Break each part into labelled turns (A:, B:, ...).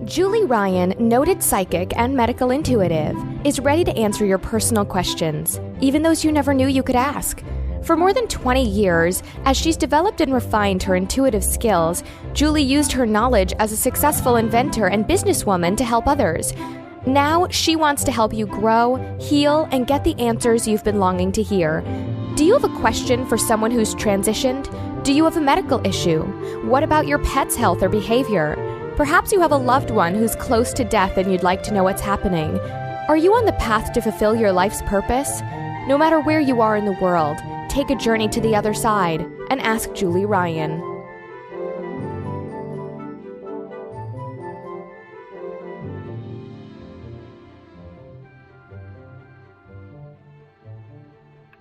A: Julie Ryan, noted psychic and medical intuitive, is ready to answer your personal questions, even those you never knew you could ask. For more than 20 years, as she's developed and refined her intuitive skills, Julie used her knowledge as a successful inventor and businesswoman to help others. Now, she wants to help you grow, heal, and get the answers you've been longing to hear. Do you have a question for someone who's transitioned? Do you have a medical issue? What about your pet's health or behavior? Perhaps you have a loved one who's close to death and you'd like to know what's happening. Are you on the path to fulfill your life's purpose? No matter where you are in the world, take a journey to the other side and ask Julie Ryan.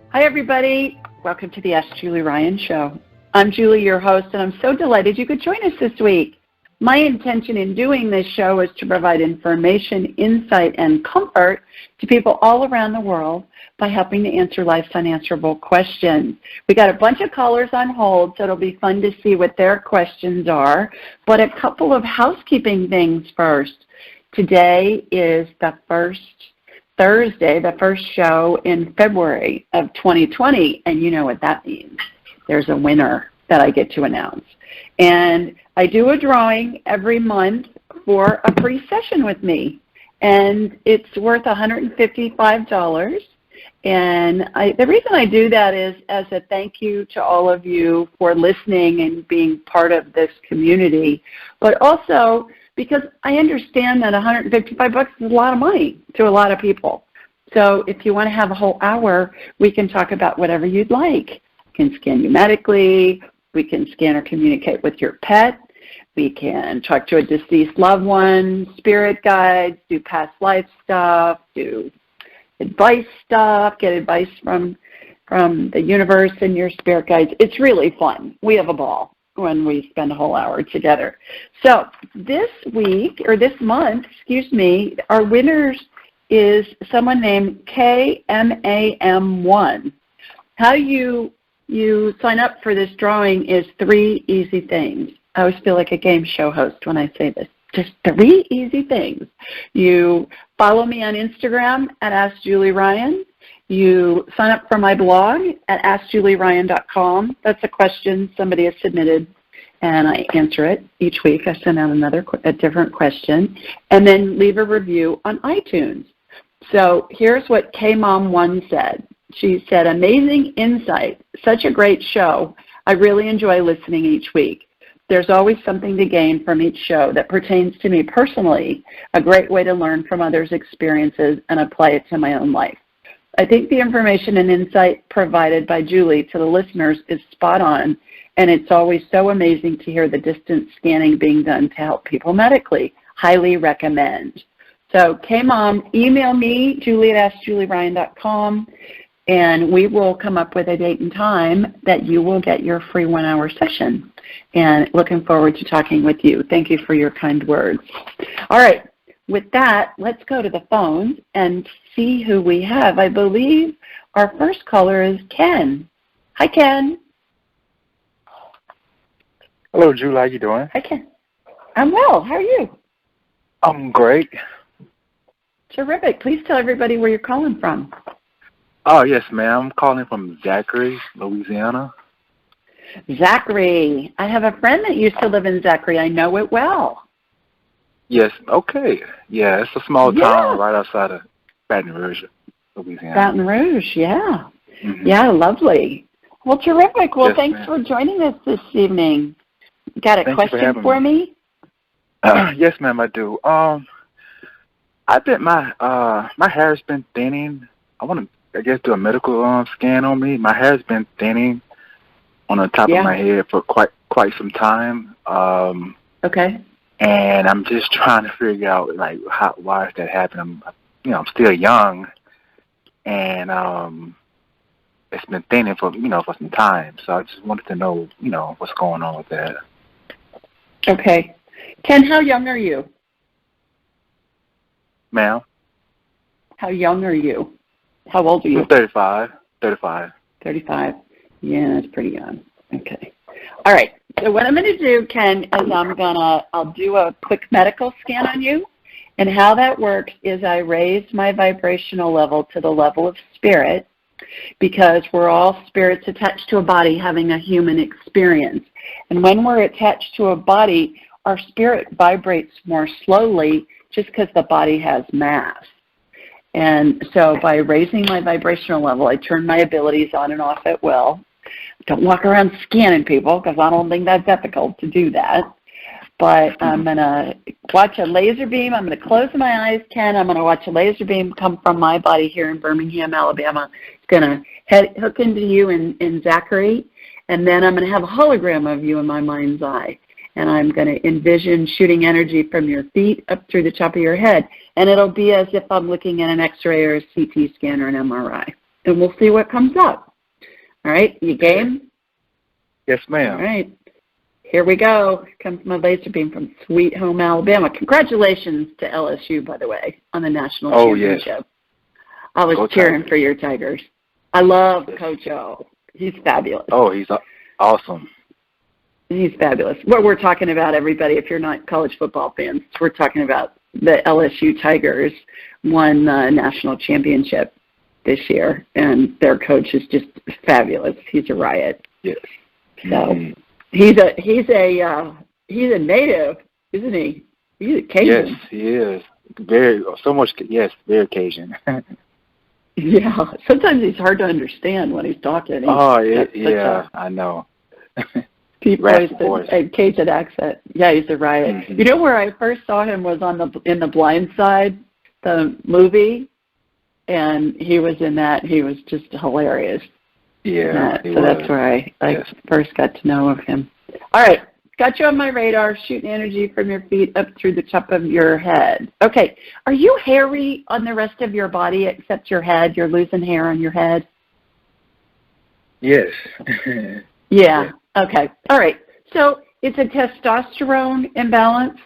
B: Hi, everybody. Welcome to the Ask Julie Ryan Show. I'm Julie, your host, and I'm so delighted you could join us this week. My intention in doing this show is to provide information, insight, and comfort to people all around the world by helping to answer life's unanswerable questions. We got a bunch of callers on hold, so it'll be fun to see what their questions are. But a couple of housekeeping things first. Today is the first Thursday, the first show in February of 2020, and you know what that means. There's a winner that I get to announce. And I do a drawing every month for a free session with me, and it's worth $155. And the reason I do that is as a thank you to all of you for listening and being part of this community, but also because I understand that $155 is a lot of money to a lot of people. So if you want to have a whole hour, we can talk about whatever you'd like. We can scan you medically. We can scan or communicate with your pet. We can talk to a deceased loved one, spirit guides, do past life stuff, do advice stuff, get advice from the universe and your spirit guides. It's really fun. We have a ball when we spend a whole hour together. So this week, or this month, our winners is someone named KMAM1. How you sign up for this drawing is 3 easy things. I always feel like a game show host when I say this. Just 3 easy things. You follow me on Instagram at AskJulieRyan. You sign up for my blog at AskJulieRyan.com. That's a question somebody has submitted, and I answer it each week. I send out a different question. And then leave a review on iTunes. So here's what KMom1 said. She said, amazing insight, such a great show. I really enjoy listening each week. There's always something to gain from each show that pertains to me personally, a great way to learn from others' experiences and apply it to my own life. I think the information and insight provided by Julie to the listeners is spot on, and it's always so amazing to hear the distance scanning being done to help people medically. Highly recommend. So, K-Mom, email me, julie@askjulieryan.com, and we will come up with a date and time that you will get your free 1-hour session. And looking forward to talking with you. Thank you for your kind words. All right, with that, let's go to the phones and see who we have. I believe our first caller is Ken. Hi, Ken.
C: Hello, Julie. How you doing?
B: Hi, Ken. I'm well. How are you?
C: I'm great.
B: Terrific. Please tell everybody where you're calling from.
C: Oh, yes, ma'am. I'm calling from Zachary, Louisiana.
B: Zachary. I have a friend that used to live in Zachary. I know it well.
C: Yes, okay. Yeah, it's a small town right outside of Baton Rouge, Louisiana.
B: Baton Rouge, yeah.
C: Mm-hmm.
B: Yeah, lovely. Well, terrific. Well,
C: yes,
B: thanks for joining us this evening. Got a
C: Thank
B: question for me?
C: Yes, ma'am, I do. I think my hair's been thinning. I want to, do a medical scan on me. My hair's been thinning on the top of my head for quite some time.
B: Okay.
C: And I'm just trying to figure out why is that happening. I'm still young, and it's been thinning for some time. So I just wanted to know what's going on with that.
B: Okay. Ken, how young are you?
C: Ma'am?
B: How young are you? How old are you?
C: I'm 35.
B: 35. Yeah, that's pretty young. Okay. All right. So what I'm going to do, Ken, is I'll do a quick medical scan on you. And how that works is I raise my vibrational level to the level of spirit, because we're all spirits attached to a body having a human experience. And when we're attached to a body, our spirit vibrates more slowly just because the body has mass. And so by raising my vibrational level, I turn my abilities on and off at will. Don't walk around scanning people, because I don't think that's ethical to do that. But I'm going to watch a laser beam. I'm going to close my eyes, Ken. I'm going to watch a laser beam come from my body here in Birmingham, Alabama. It's going to hook into you in Zachary. And then I'm going to have a hologram of you in my mind's eye. And I'm going to envision shooting energy from your feet up through the top of your head. And it'll be as if I'm looking at an X-ray or a CT scan or an MRI. And we'll see what comes up. All right, you game?
C: Yes, ma'am.
B: All right. Here we go. Here comes my laser beam from Sweet Home, Alabama. Congratulations to LSU, by the way, on the national championship.
C: Yes.
B: I was cheering
C: Tigers.
B: for your Tigers. I love Coach O. He's fabulous.
C: Oh, he's awesome.
B: He's fabulous. What we're talking about, everybody, if you're not college football fans, we're talking about the LSU Tigers won the national championship this year, and their coach is just fabulous. He's a riot.
C: Yes.
B: So he's a native, isn't he? He's a Cajun.
C: Yes, he is. Very Cajun.
B: Yeah. Sometimes he's hard to understand when he's talking.
C: I know.
B: Deep voice and Cajun accent. Yeah, he's a riot.
C: Mm-hmm.
B: You know where I first saw him was in The Blind Side, the movie, and he was in that. He was just hilarious.
C: Yeah,
B: so that's where I first got to know of him. All right, got you on my radar, shooting energy from your feet up through the top of your head. Okay, are you hairy on the rest of your body except your head? You're losing hair on your head?
C: Yes.
B: Yeah, okay. All right, so it's a testosterone imbalance.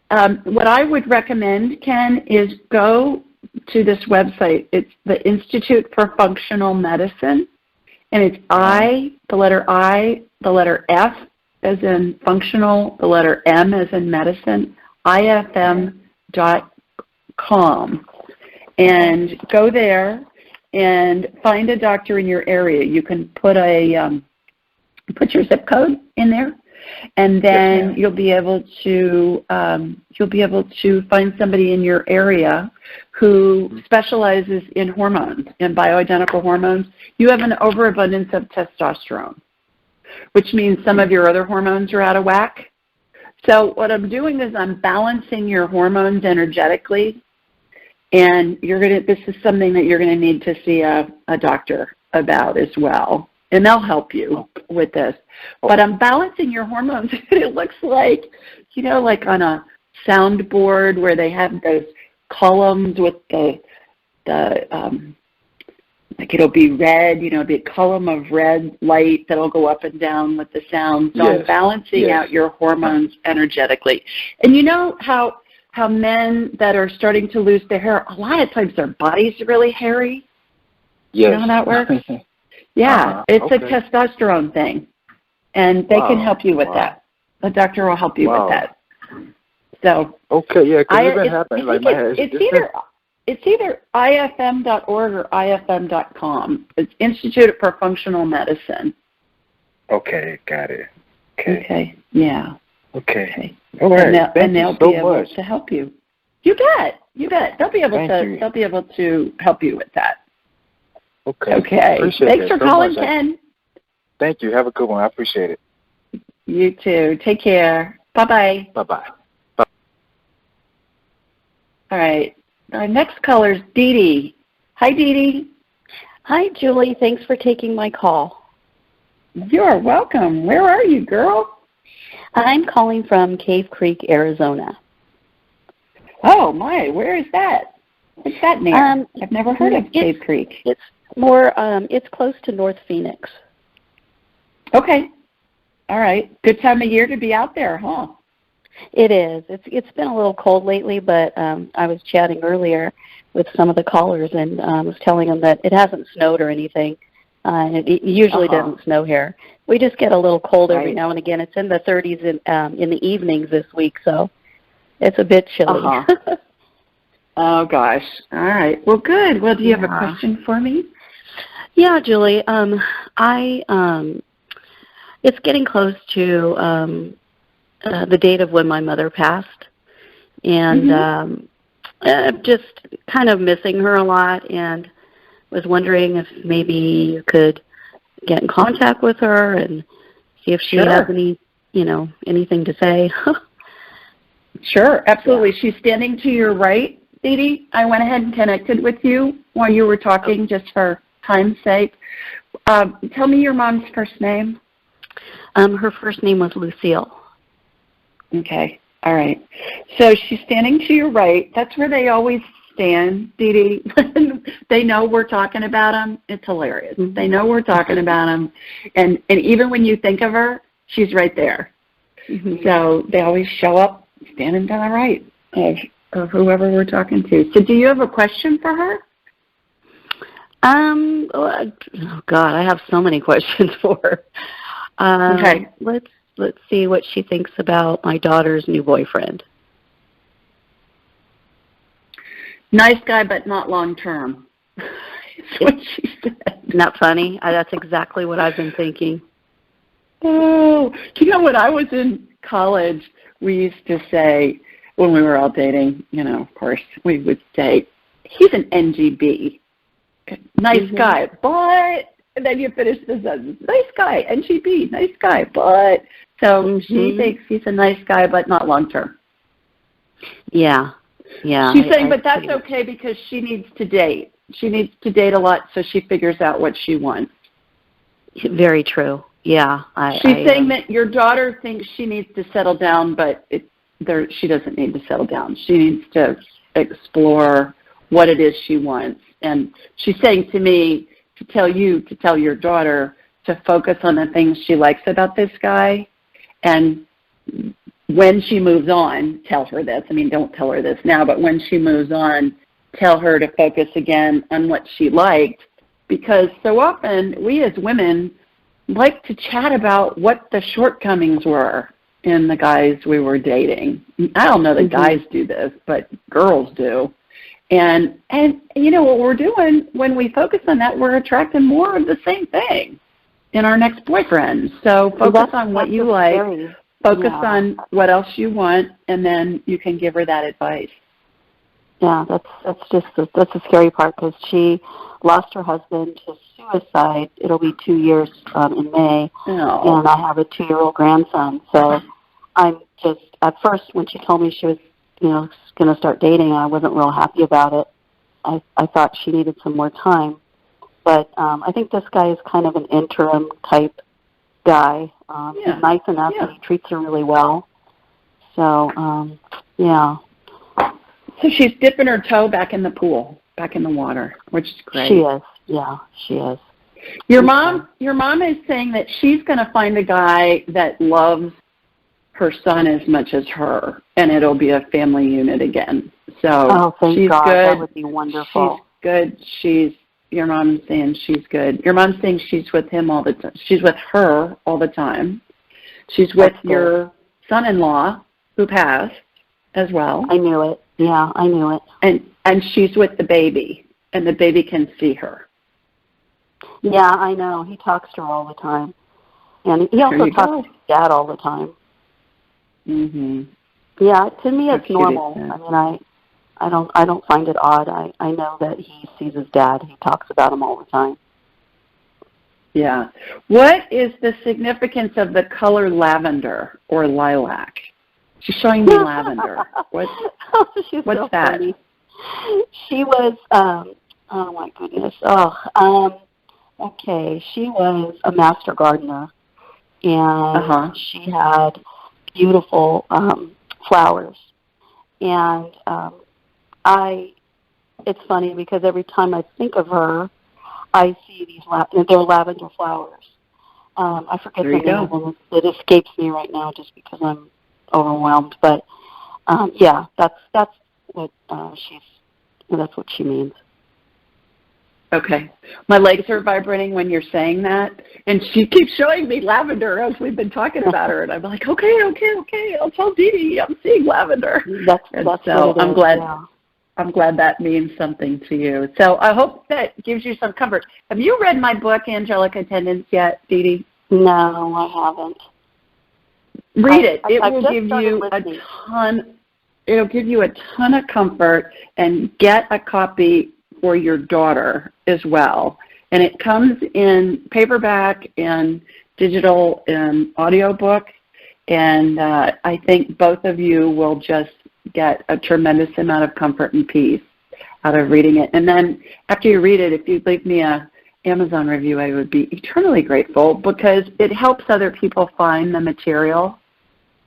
B: What I would recommend, Ken, is go to this website. It's the Institute for Functional Medicine, and it's the letter F as in functional, the letter M as in medicine, ifm.com. And go there and find a doctor in your area. You can put your zip code in there, and then you'll be able to find somebody in your area who specializes in hormones, in bioidentical hormones. You have an overabundance of testosterone, which means some of your other hormones are out of whack. So what I'm doing is I'm balancing your hormones energetically, and this is something that you're going to need to see a doctor about as well. And they'll help you with this. But I'm balancing your hormones. It looks like, like on a soundboard where they have those columns with like it'll be red, it'll be a column of red light that'll go up and down with the sound. So I'm balancing out your hormones energetically. And you know how men that are starting to lose their hair, a lot of times their body's really hairy?
C: Yes.
B: You know how that works? Yeah, it's a testosterone thing, and they can help you with that. The doctor will help you with that. So
C: because it's been happening. Like my hair,
B: it's either ifm.org or ifm.com. It's Institute for Functional Medicine.
C: Okay, got it.
B: Okay. Yeah.
C: Okay. All right.
B: And they'll be able to help you. You bet. They'll be able to help you with that. Okay. Thanks for calling, Ken.
C: Thank you. Have a good one. I appreciate it.
B: You too. Take care. Bye-bye.
C: Bye-bye.
B: All right. Our next caller is DeeDee. Hi, DeeDee.
D: Hi, Julie. Thanks for taking my call.
B: You're welcome. Where are you, girl?
D: I'm calling from Cave Creek, Arizona.
B: Oh, my. Where is that? What's that near? I've never heard of Cave Creek.
D: It's close to North Phoenix.
B: Okay. All right. Good time of year to be out there, huh?
D: It is. It's been a little cold lately, but I was chatting earlier with some of the callers and was telling them that it hasn't snowed or anything It usually doesn't snow here. We just get a little cold every
B: Right.
D: now and again. It's in the 30s in the evenings this week, so it's a bit chilly.
B: Oh, gosh. All right. Well, good. Well, do you have a question for me?
D: Yeah, Julie. It's getting close to the date of when my mother passed, and I'm just kind of missing her a lot, and was wondering if maybe you could get in contact with her and see if she has any, anything to say.
B: Sure, absolutely. She's standing to your right, DeeDee. I went ahead and connected with you while you were talking, just for time's sake. Tell me your mom's first name.
D: Her first name was Lucille.
B: Okay. All right. So she's standing to your right. That's where they always stand, DeeDee. They know we're talking about them. It's hilarious. They know we're talking about them. And even when you think of her, she's right there. So they always show up standing to the right of whoever we're talking to. So do you have a question for her?
D: Oh God, I have so many questions for her.
B: Okay.
D: Let's see what she thinks about my daughter's new boyfriend.
B: Nice guy, but not long term. That's what she said.
D: Isn't that funny? That's exactly what I've been thinking.
B: Oh, when I was in college, we used to say, when we were all dating, of course, we would say, he's an NGB. Nice guy, but, and then you finish the sentence, nice guy, NGB, nice guy, but. So she thinks he's a nice guy, but not long term.
D: Yeah.
B: She's saying, but that's okay because she needs to date. She needs to date a lot so she figures out what she wants.
D: Very true. Yeah.
B: She's saying that your daughter thinks she needs to settle down, but she doesn't need to settle down. She needs to explore what it is she wants. And she's saying to me to tell your daughter to focus on the things she likes about this guy. And when she moves on, tell her this. I mean, don't tell her this now, but when she moves on, tell her to focus again on what she liked. Because so often we as women like to chat about what the shortcomings were in the guys we were dating. I don't know that guys do this, but girls do. And what we're doing when we focus on that, we're attracting more of the same thing in our next boyfriend. So focus on what you like, focus on what else you want, and then you can give her that advice.
D: Yeah, that's the scary part, because she lost her husband to suicide. It'll be 2 years in May, and I have a 2-year-old grandson. So I'm just, at first when she told me she was, going to start dating, I wasn't real happy about it. I thought she needed some more time. But I think this guy is kind of an interim type guy. He's nice enough, and he treats her really well. So,
B: So she's dipping her toe back in the pool, back in the water, which is great.
D: She is. Yeah, she is.
B: Your mom is saying that she's going to find a guy that loves her son as much as her, and it'll be a family unit again. So
D: thank God.
B: Good.
D: That would be wonderful.
B: She's good. Your mom's saying she's good. Your mom's saying she's with him all the time. She's with her all the time. She's with your son-in-law who passed as well.
D: I knew it. Yeah, I knew it.
B: And she's with the baby, and the baby can see her.
D: Yeah, I know. He talks to her all the time. And he also talks to his dad all the time. Yeah, to me it's normal. I mean, I don't find it odd. I know that he sees his dad. He talks about him all the time.
B: Yeah. What is the significance of the color lavender or lilac? She's showing me lavender. What's
D: so
B: that?
D: Funny. She was, oh my goodness. Okay. She was a master gardener, and she had beautiful flowers. And it's funny because every time I think of her, I see these they're lavender flowers. I forget the name of them. It escapes me right now just because I'm overwhelmed. But that's what she means.
B: Okay. My legs are vibrating when you're saying that, and she keeps showing me lavender as we've been talking about her, and I'm like, okay, I'll tell DeeDee I'm seeing lavender.
D: That's
B: so
D: what it
B: I'm
D: is,
B: glad.
D: yeah.
B: I'm glad that means something to you. So I hope that gives you some comfort. Have you read my book, Angelic Attendance, yet, DeeDee?
D: No, I haven't.
B: Read it. It will
D: just
B: give
D: started
B: you
D: listening.
B: a ton. It'll give you a ton of comfort, and get a copy for your daughter as well. And it comes in paperback and digital and audiobook. And I think both of you will just get a tremendous amount of comfort and peace out of reading it. And then after you read it, if you'd leave me a Amazon review, I would be eternally grateful, because it helps other people find the material.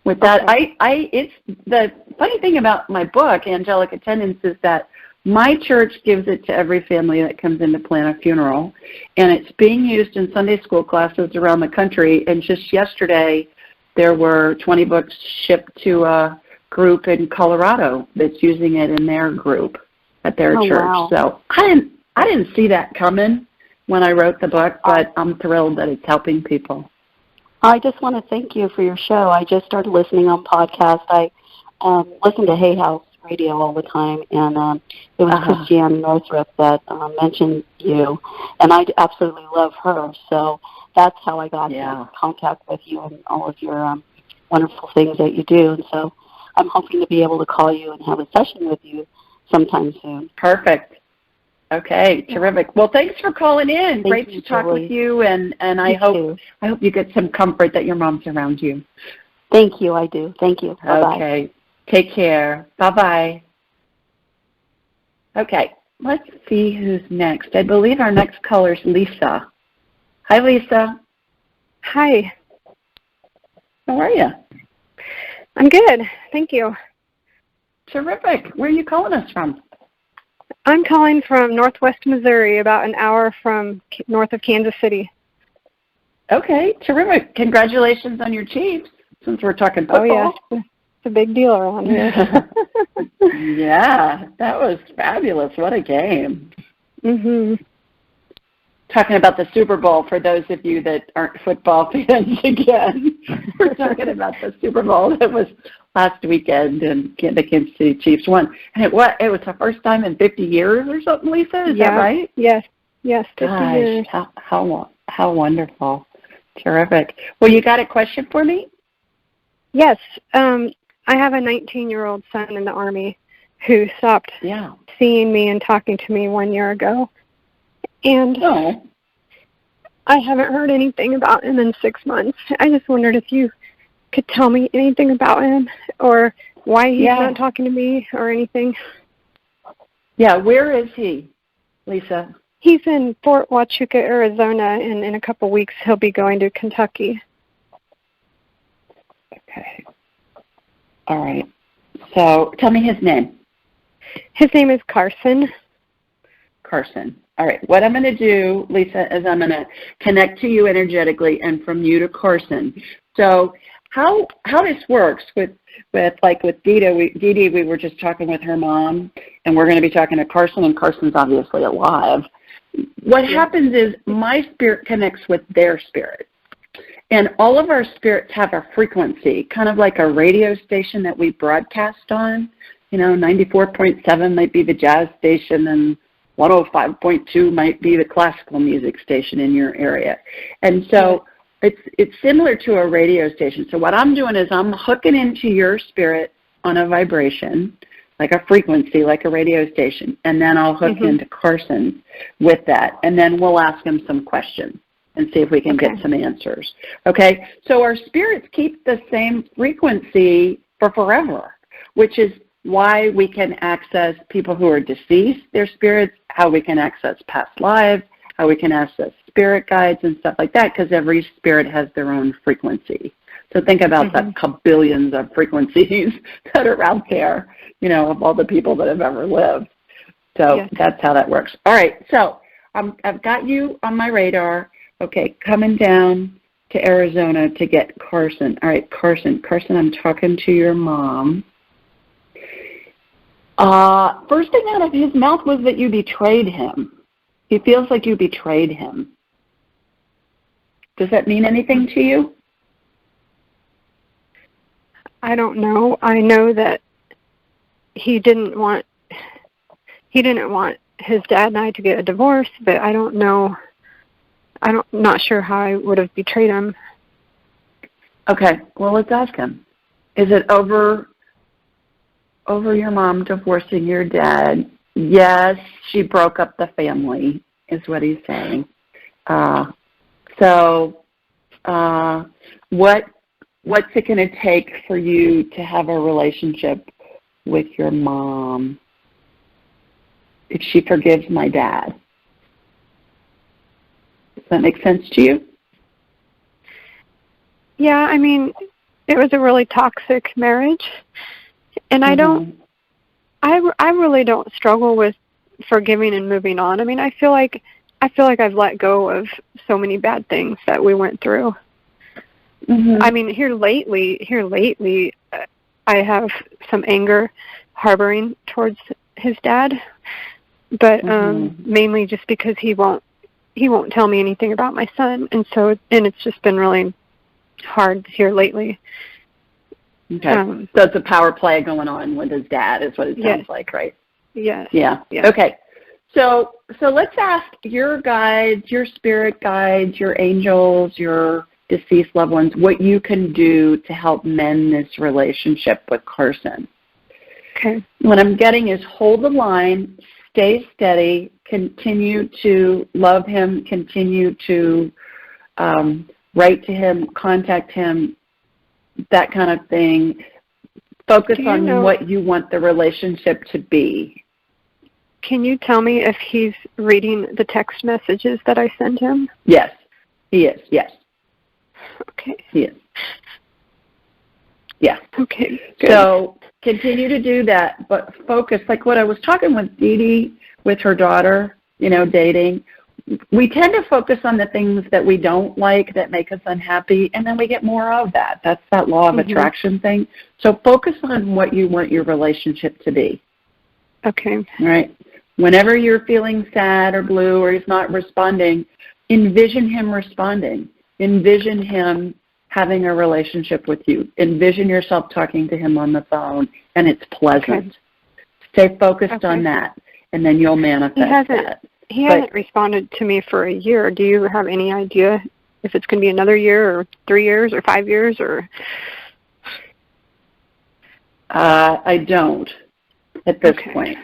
B: With that,
D: Okay.
B: It's the funny thing about my book, Angelic Attendance, is that my church gives it to every family that comes in to plan a funeral, and it's being used in Sunday school classes around the country. And just yesterday, there were 20 books shipped to a group in Colorado that's using it in their group at their church.
D: Wow.
B: So I didn't see that coming when I wrote the book, but I'm thrilled that it's helping people.
D: I just want to thank you for your show. I just started listening on podcast. I listen to Hay House Radio all the time, and it was Christiane Northrup that mentioned you, and I absolutely love her. So that's how I got in contact with you and all of your wonderful things that you do. And so I'm hoping to be able to call you and have a session with you sometime soon.
B: Perfect. Okay, terrific. Well, thanks for calling in. Great to talk
D: Julie.
B: with you, and I hope you get some comfort that your mom's around you.
D: Thank you. I do. Thank you. Bye-bye.
B: Okay. Take care. Bye-bye. Okay, let's see who's next. I believe our next caller is Lisa. Hi, Lisa.
E: Hi.
B: How are you?
E: I'm good. Thank you.
B: Terrific. Where are you calling us from?
E: I'm calling from northwest Missouri, about an hour from north of Kansas City.
B: Okay, terrific. Congratulations on your Chiefs, since we're talking football.
E: Oh, yeah. It's a big deal around here.
B: Yeah, that was fabulous. What a game.
E: Mm-hmm.
B: Talking about the Super Bowl, for those of you that aren't football fans again, we're talking about the Super Bowl that was last weekend, and the Kansas City Chiefs won. And it was the first time in 50 years or something, Lisa? Is that right?
E: Yes, 50
B: Gosh,
E: years.
B: How wonderful. Terrific. Well, you got a question for me?
E: Yes. I have a 19-year-old son in the Army who stopped seeing me and talking to me 1 year ago. And I haven't heard anything about him in 6 months. I just wondered if you could tell me anything about him, or why he's not talking to me, or anything.
B: Yeah, where is he, Lisa?
E: He's in Fort Huachuca, Arizona, and in a couple weeks he'll be going to Kentucky.
B: Okay. All right. So tell me his name.
E: His name is Carson.
B: Carson. All right. What I'm going to do, Lisa, is I'm going to connect to you energetically, and from you to Carson. So how this works with DeeDee, we were just talking with her mom, and we're going to be talking to Carson, and Carson's obviously alive. What happens is my spirit connects with their spirit. And all of our spirits have a frequency, kind of like a radio station that we broadcast on. 94.7 might be the jazz station, and 105.2 might be the classical music station in your area. And so it's similar to a radio station. So what I'm doing is I'm hooking into your spirit on a vibration, like a frequency, like a radio station, and then I'll hook into Carson with that, and then we'll ask him some questions and see if we can get some answers. Okay? So our spirits keep the same frequency for forever, which is why we can access people who are deceased, their spirits, how we can access past lives, how we can access spirit guides and stuff like that, because every spirit has their own frequency. So think about the billions of frequencies that are out there, of all the people that have ever lived. So that's how that works. All right, so I've got you on my radar. Okay, coming down to Arizona to get Carson. All right, Carson, I'm talking to your mom. First thing out of his mouth was that you betrayed him. He feels like you betrayed him. Does that mean anything to you?
E: I don't know. I know that he didn't want his dad and I to get a divorce, but I don't know. Not sure how I would have betrayed him.
B: Okay, well, let's ask him. Is it over your mom divorcing your dad? Yes, she broke up the family, is what he's saying. What's it going to take for you to have a relationship with your mom if she forgives my dad? Does that make sense to you?
E: Yeah, I mean, it was a really toxic marriage, and I really don't struggle with forgiving and moving on. I mean, I feel like I've let go of so many bad things that we went through. Mm-hmm. I mean, here lately, I have some anger harboring towards his dad, but mainly just because he won't tell me anything about my son, and it's just been really hard here lately.
B: Okay, so it's a power play going on with his dad, is what it sounds like, right?
E: Yes.
B: Yeah. Okay. So let's ask your guides, your spirit guides, your angels, your deceased loved ones, what you can do to help mend this relationship with Carson.
E: Okay.
B: What I'm getting is hold the line, stay steady, continue to love him, continue to write to him, contact him, that kind of thing. Focus on what you want the relationship to be.
E: Can you tell me if he's reading the text messages that I send him?
B: Yes, he is, yes.
E: Okay.
B: He is. Yeah.
E: Okay, good.
B: So continue to do that, but focus, like what I was talking with DeeDee, with her daughter, dating. We tend to focus on the things that we don't like, that make us unhappy, and then we get more of that. That's that law of attraction thing. So focus on what you want your relationship to be.
E: Okay.
B: All right. Whenever you're feeling sad or blue or he's not responding, envision him responding. Envision him having a relationship with you. Envision yourself talking to him on the phone, and it's pleasant.
E: Okay.
B: Stay focused on that, and then you'll manifest that.
E: He hasn't responded to me for a year. Do you have any idea if it's going to be another year or 3 years or 5 years? Or
B: I don't at this point.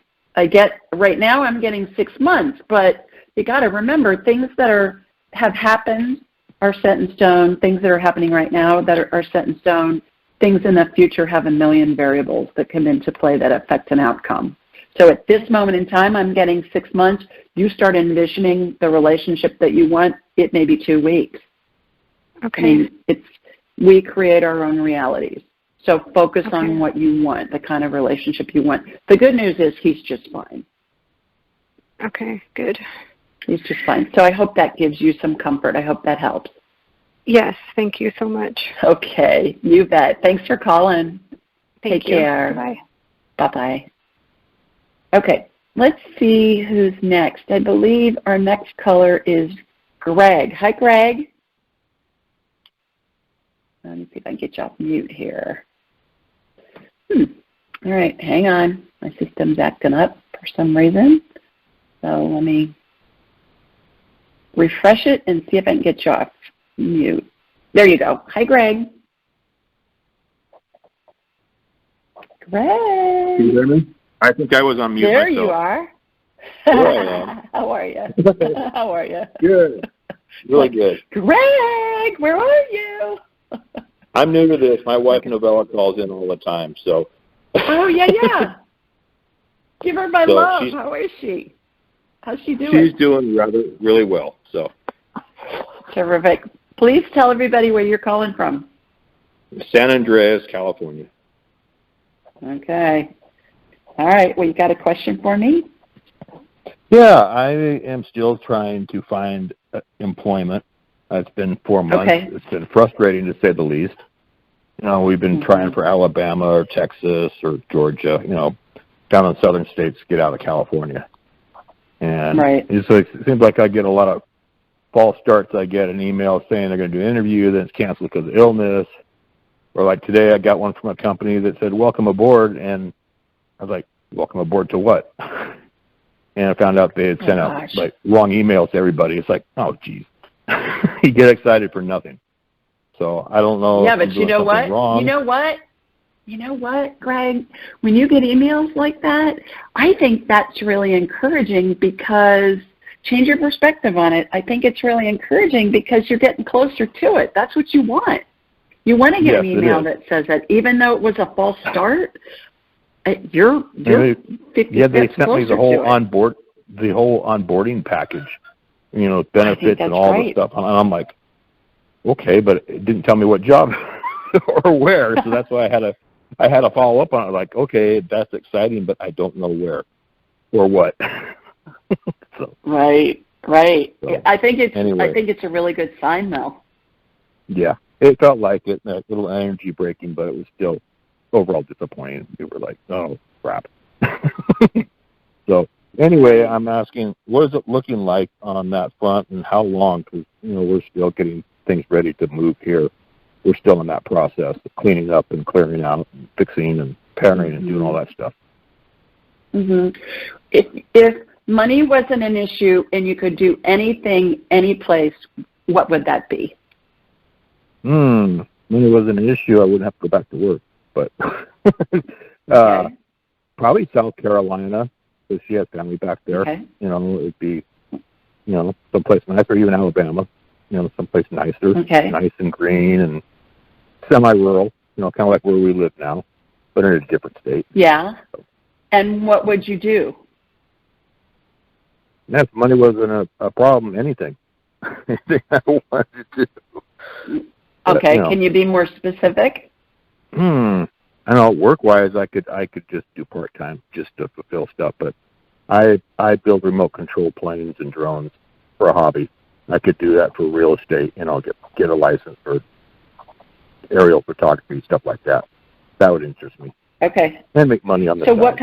B: Right now I'm getting 6 months, but you got to remember things that have happened are set in stone. Things that are happening right now that are set in stone. Things in the future have a million variables that come into play that affect an outcome. So at this moment in time, I'm getting 6 months. You start envisioning the relationship that you want. It may be 2 weeks.
E: Okay.
B: I mean, we create our own realities. So focus on what you want, the kind of relationship you want. The good news is he's just fine.
E: Okay, good.
B: He's just fine. So I hope that gives you some comfort. I hope that helps.
E: Yes, thank you so much.
B: Okay, you bet. Thanks for calling.
E: Take
B: care.
E: Bye.
B: Bye-bye. Okay, let's see who's next. I believe our next caller is Greg. Hi, Greg. Let me see if I can get you off mute here. All right, hang on. My system's acting up for some reason. So let me refresh it and see if I can get you off mute. There you go. Hi, Greg. Greg.
F: Can you hear me? I think I was on mute
B: there
F: myself.
B: You are.
F: There I am.
B: How are you? How are you?
F: Good. Really good.
B: Greg, where are you?
F: I'm new to this. My wife Novella calls in all the time, so.
B: Oh, yeah. Give her my love. How is she? How's she doing?
F: She's doing really well. So.
B: Terrific. Please tell everybody where you're calling from.
F: San Andreas, California.
B: Okay. All right. Well, you got a question for me?
G: Yeah, I am still trying to find employment. It's been 4 months.
B: Okay.
G: It's been frustrating to say the least. We've been trying for Alabama or Texas or Georgia, down in southern states to get out of California. And so it seems like I get a lot of false starts. I get an email saying they're going to do an interview, then it's canceled because of illness. Or like today, I got one from a company that said, welcome aboard. And I was like, welcome aboard to what? And I found out they had sent out like wrong emails to everybody. It's like, oh, geez. You get excited for nothing. So I don't know.
B: Yeah, but you know what?
G: Wrong.
B: You know what, Greg? When you get emails like that, I think that's really encouraging because change your perspective on it. I think it's really encouraging because you're getting closer to it. That's what you want. You want to get an email that says that, even though it was a false start, you're 50
G: they sent me the whole
B: the
G: whole onboarding package, benefits and all the stuff. And I'm like, okay, but it didn't tell me what job or where. So that's why I had to follow up on it. Like, okay, that's exciting, but I don't know where or what.
B: Right.
G: So,
B: I think it's a really good sign, though.
G: Yeah, it felt like it, a little energy breaking, but it was still overall disappointing. We were like, oh, crap. So anyway, I'm asking, what is it looking like on that front and how long? Because, we're still getting things ready to move here. We're still in that process of cleaning up and clearing out and fixing and pairing and doing all that stuff.
B: Mm-hmm. If money wasn't an issue and you could do anything, any place, what would that be?
G: Money wasn't an issue, I wouldn't have to go back to work. But probably South Carolina, because she has family back there.
B: Okay.
G: It would be, someplace nicer, even Alabama. Someplace nicer, nice and green and semi-rural, kind of like where we live now, but in a different state.
B: Yeah. And what would you do?
G: If money wasn't a problem, anything. Anything I wanted to do.
B: Okay,
G: But,
B: can you be more specific?
G: I know, work-wise, I could just do part-time just to fulfill stuff, but I build remote control planes and drones for a hobby. I could do that for real estate, get a license for aerial photography, stuff like that. That would interest me.
B: Okay.
G: And make money on the side. What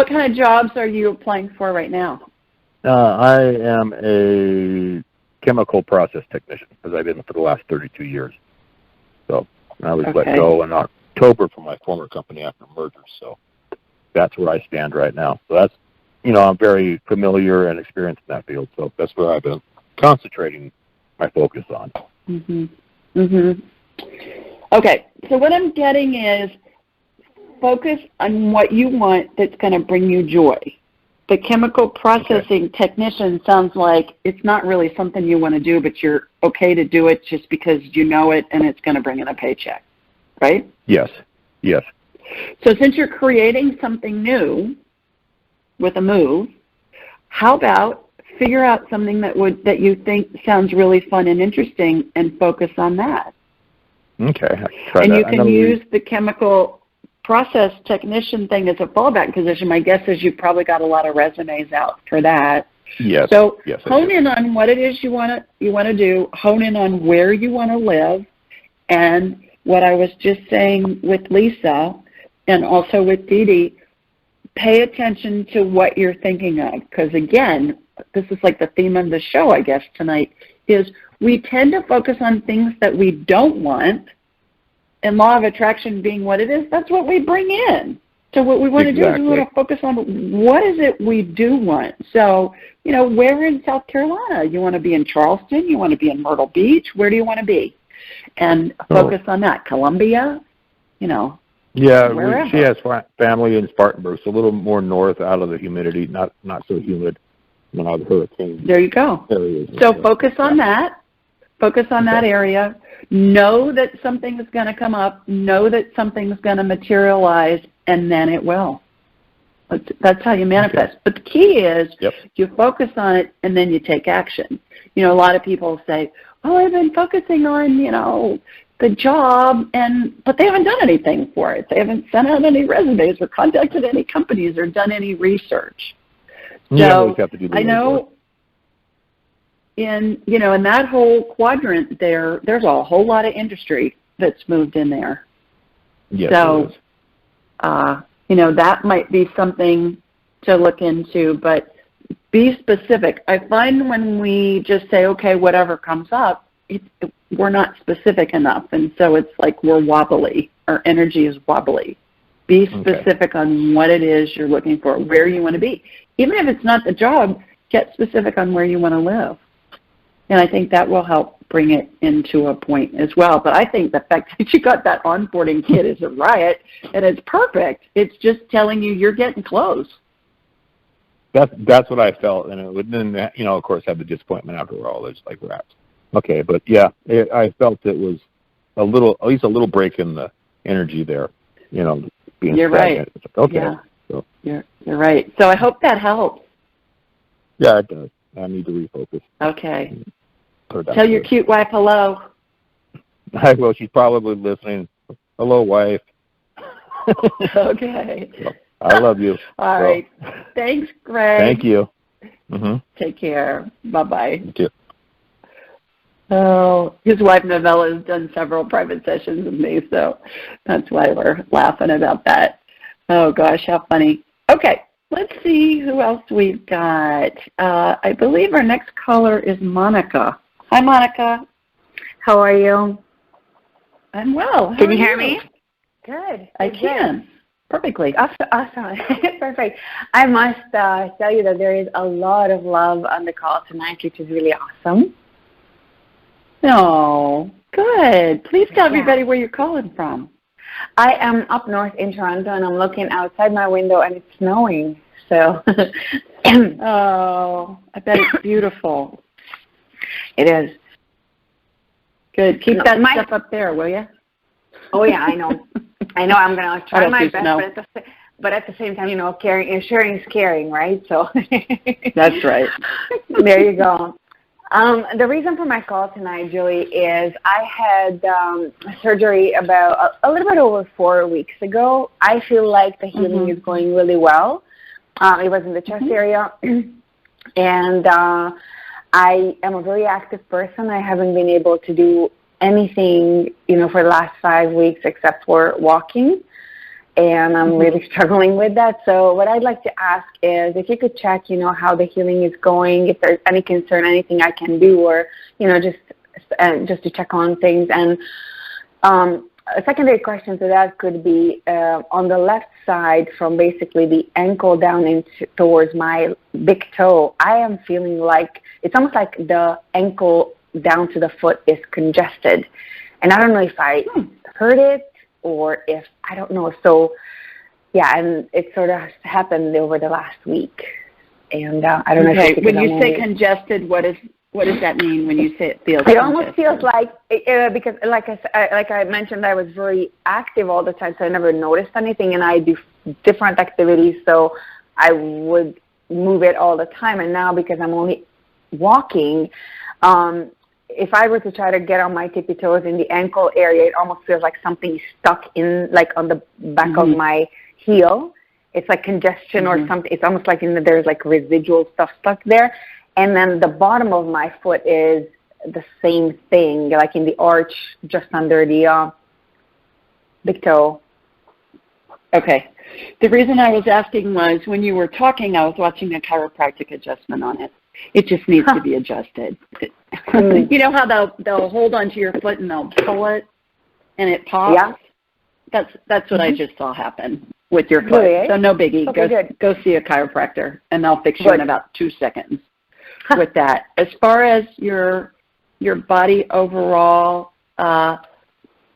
B: kind of jobs are you applying for right now?
G: I am a chemical process technician, because I've been for the last 32 years. So I was let go in October from my former company after merger. So that's where I stand right now. So that's, I'm very familiar and experienced in that field. So that's where I've been concentrating my focus on.
B: Okay, so what I'm getting is focus on what you want that's going to bring you joy. The chemical processing technician sounds like it's not really something you want to do, but you're okay to do it just because you know it and it's going to bring in a paycheck, right?
G: Yes.
B: So since you're creating something new with a move, how about figure out something that you think sounds really fun and interesting and focus on that.
G: Okay.
B: And you can use the chemical process technician thing as a fallback position. My guess is you've probably got a lot of resumes out for that.
G: Yes.
B: So hone in on what it is you want to do. Hone in on where you want to live, and what I was just saying with Lisa, and also with DeeDee, pay attention to what you're thinking of. Because again, this is like the theme of the show, I guess, tonight, is we tend to focus on things that we don't want, and law of attraction being what it is, that's what we bring in. So what we want to do is we want to focus on what is it we do want. So, where in South Carolina? You want to be in Charleston? You want to be in Myrtle Beach? Where do you want to be? And focus on that. Columbia,
G: Yeah,
B: wherever.
G: she has family in Spartanburg, so a little more north, out of the humidity, not so humid. Not hurricane.
B: There you go.
G: Areas.
B: So focus on that. Focus on that area. Know that something is going to come up. Know that something is going to materialize, and then it will. That's how you manifest. But the key is you focus on it, and then you take action. A lot of people say, oh, I've been focusing on, the job, but they haven't done anything for it. They haven't sent out any resumes or contacted any companies or done any research. So I know in that whole quadrant there's a whole lot of industry that's moved in there.
G: Yes,
B: so, that might be something to look into, but Be specific. I find when we just say, okay, whatever comes up, we're not specific enough, and so it's like we're wobbly. Our energy is wobbly. Be specific on what it is you're looking for, where you want to be. Even if it's not the job, get specific on where you want to live. And I think that will help bring it into a point as well. But I think the fact that you got that onboarding kit is a riot, and it's perfect. It's just telling you you're getting close.
G: That's what I felt, and it would then, of course, have the disappointment after all. It's like rats. Okay, but yeah, I felt it was at least a little break in the energy there. Being
B: you're
G: stagnant.
B: Right.
G: Okay.
B: Yeah.
G: So.
B: You're right. So I hope that helps.
G: Yeah, it does. I need to refocus.
B: Okay. Tell your cute wife hello.
G: I will. She's probably listening. Hello, wife.
B: Okay.
G: So, I love you.
B: All right. Thanks, Greg.
G: Thank you. Mm-hmm.
B: Take care. Bye-bye.
G: Thank you.
B: Oh, his wife Novella has done several private sessions with me, so that's why we're laughing about that. Oh, gosh, how funny. Okay, let's see who else we've got. I believe our next caller is Monica. Hi, Monica.
H: How are you?
B: I'm well.
H: Can you hear me? Good.
B: I can. Perfectly.
H: Awesome. Perfect. I must tell you that there is a lot of love on the call tonight, which is really awesome.
B: Oh, good. Please tell everybody where you're calling from.
H: I am up north in Toronto, and I'm looking outside my window, and it's snowing. So,
B: oh, I bet it's beautiful.
H: It is.
B: Good. Keep that stuff up there, will you?
H: Oh, yeah, I know. I'm going to try my best, but at the same time, caring and sharing is caring, right? So
B: that's right.
H: There you go. The reason for my call tonight, Julie, is I had surgery about a little bit over 4 weeks ago. I feel like the healing is going really well. It was in the chest area, and I am a very active person. I haven't been able to do anything, for the last 5 weeks except for walking, and I'm really struggling with that. So what I'd like to ask is if you could check, how the healing is going, if there's any concern, anything I can do, or, just to check on things. And a secondary question to that could be on the left side from basically the ankle down towards my big toe, I am feeling like it's almost like the ankle down to the foot is congested. And I don't know if I heard it or if, I don't know. So, yeah, and it sort of happened over the last week. And I don't know if
B: when you say congested, what does that mean when you say it feels congested?
H: It almost feels like, because like I mentioned, I was very active all the time, so I never noticed anything, and I do different activities, so I would move it all the time. And now because I'm only walking, if I were to try to get on my tippy toes in the ankle area, it almost feels like something is stuck in, like on the back of my heel. It's like congestion or something. It's almost like there's like residual stuff stuck there. And then the bottom of my foot is the same thing, like in the arch just under the big toe.
B: Okay. The reason I was asking was when you were talking, I was watching a chiropractic adjustment on it. It just needs to be adjusted. You know how they'll hold onto your foot and they'll pull it and it pops?
H: Yeah.
B: That's what I just saw happen with your foot.
H: Really?
B: So no biggie.
H: Okay,
B: go see a chiropractor and they'll fix you in about 2 seconds with that. As far as your body overall,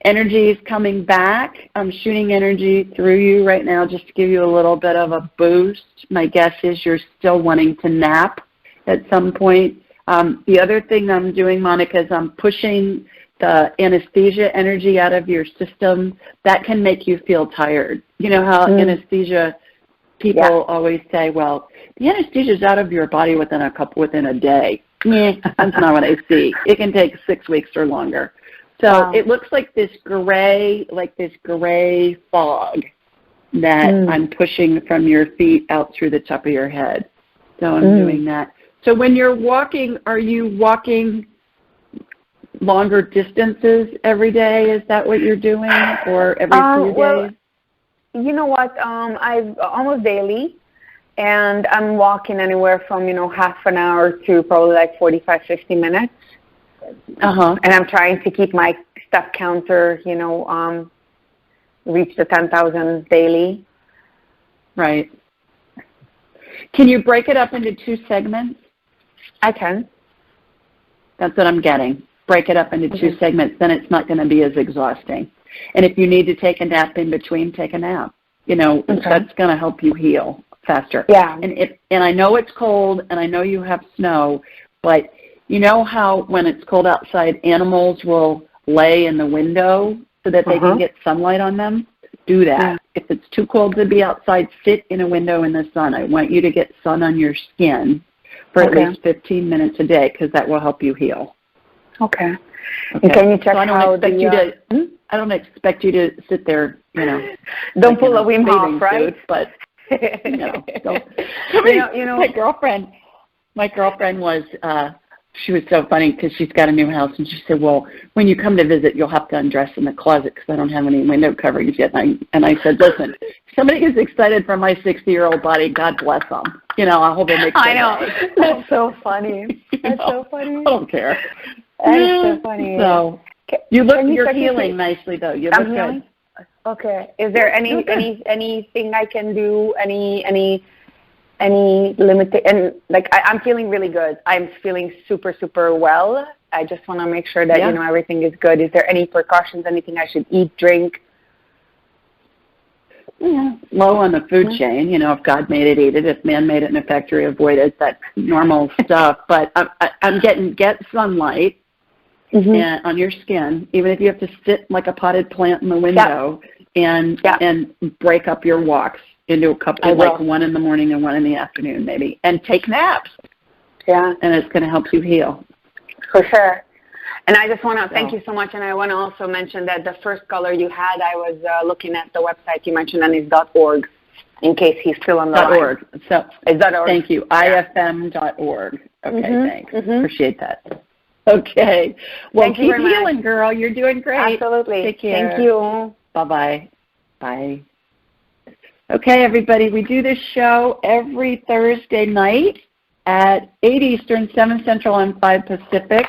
B: energy is coming back. I'm shooting energy through you right now just to give you a little bit of a boost. My guess is you're still wanting to nap at some point. The other thing I'm doing, Monica, is I'm pushing the anesthesia energy out of your system. That can make you feel tired. You know how anesthesia people always say, well, the anesthesia is out of your body within a day. That's not what I see. It can take 6 weeks or longer. So it looks like this gray fog that I'm pushing from your feet out through the top of your head. So I'm doing that. So when you're walking, are you walking longer distances every day? Is that what you're doing, or every few days?
H: You know what? I've almost daily, and I'm walking anywhere from, half an hour to probably like 45, 50 minutes. And I'm trying to keep my step counter, reach the 10,000 daily.
B: Right. Can you break it up into 2 segments?
H: I can.
B: That's what I'm getting. Break it up into 2 segments, then it's not going to be as exhausting. And if you need to take a nap in between, take a nap. That's going to help you heal faster.
H: Yeah.
B: And I know it's cold, and I know you have snow, but you know how when it's cold outside, animals will lay in the window so that they can get sunlight on them? Do that. Yeah. If it's too cold to be outside, sit in a window in the sun. I want you to get sun on your skin for at least 15 minutes a day, because that will help you heal.
H: Okay. And can you check how
B: I don't expect you to sit there,
H: don't pull a Wim Hof, right?
B: Suit, but my girlfriend was. She was so funny because she's got a new house, and she said, well, when you come to visit, you'll have to undress in the closet because I don't have any window coverings yet. And I said, listen, if somebody gets excited for my 60-year-old body, God bless them. I hope it makes sense.
H: I know. That's so funny. That's so funny.
B: I don't care.
H: That's so funny.
B: So you're healing nicely, though. You look good.
H: Okay. Is there anything I can do, any limit, and I'm feeling really good. I'm feeling super, super well. I just want to make sure that, everything is good. Is there any precautions, anything I should eat, drink?
B: Yeah, low on the food chain. If God made it, eat it. If man made it in a factory, avoid it. That's normal stuff. But I'm get sunlight on your skin, even if you have to sit like a potted plant in the window and break up your walks into a couple, like one in the morning and one in the afternoon maybe, and take naps.
H: Yeah.
B: And it's going to help you heal.
H: For sure. And I just want to thank you so much, and I want to also mention that the first caller you had, I was looking at the website you mentioned, and it's .org, in case he's still on the line.
B: .org. So
H: it's .org.
B: Thank you. IFM.org. Okay, thanks. Appreciate that. Okay. Well,
H: thank
B: keep healing, girl. You're doing great.
H: Absolutely.
B: Take care.
H: Thank you.
B: Bye-bye. Bye. Okay, everybody, we do this show every Thursday night at 8 Eastern, 7 Central, and 5 Pacific.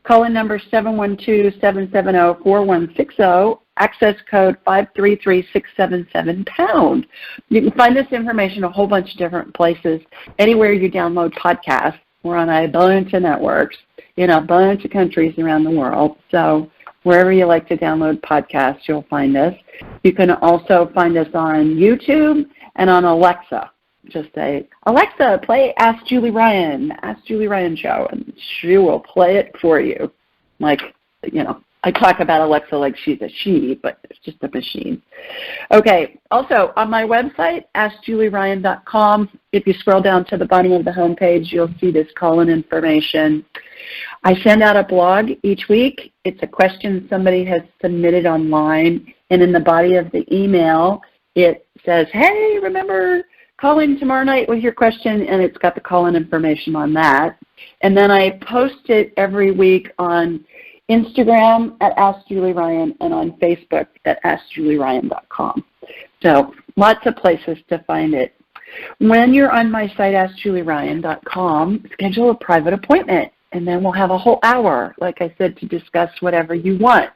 B: Call-in number 712-770-4160. Access code 533677#. You can find this information a whole bunch of different places. Anywhere you download podcasts. We're on a bunch of networks in a bunch of countries around the world. So wherever you like to download podcasts, you'll find us. You can also find us on YouTube and on Alexa. Just say, Alexa, play Ask Julie Ryan, Ask Julie Ryan Show, and she will play it for you. I talk about Alexa like she's a she, but it's just a machine. Okay, also on my website, AskJulieRyan.com, if you scroll down to the bottom of the homepage, you'll see this call-in information. I send out a blog each week. It's a question somebody has submitted online, and in the body of the email, it says, hey, remember, call in tomorrow night with your question, and it's got the call-in information on that. And then I post it every week on Instagram at Ask Julie Ryan and on Facebook at AskJulieRyan.com. So lots of places to find it. When you're on my site, AskJulieRyan.com, schedule a private appointment, and then we'll have a whole hour, like I said, to discuss whatever you want.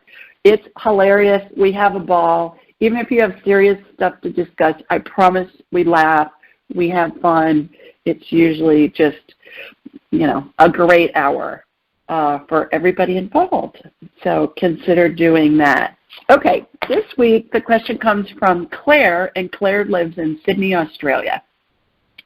B: It's hilarious. We have a ball. Even if you have serious stuff to discuss, I promise we laugh. We have fun. It's usually just, a great hour for everybody involved. So consider doing that. Okay, this week the question comes from Claire, and Claire lives in Sydney, Australia.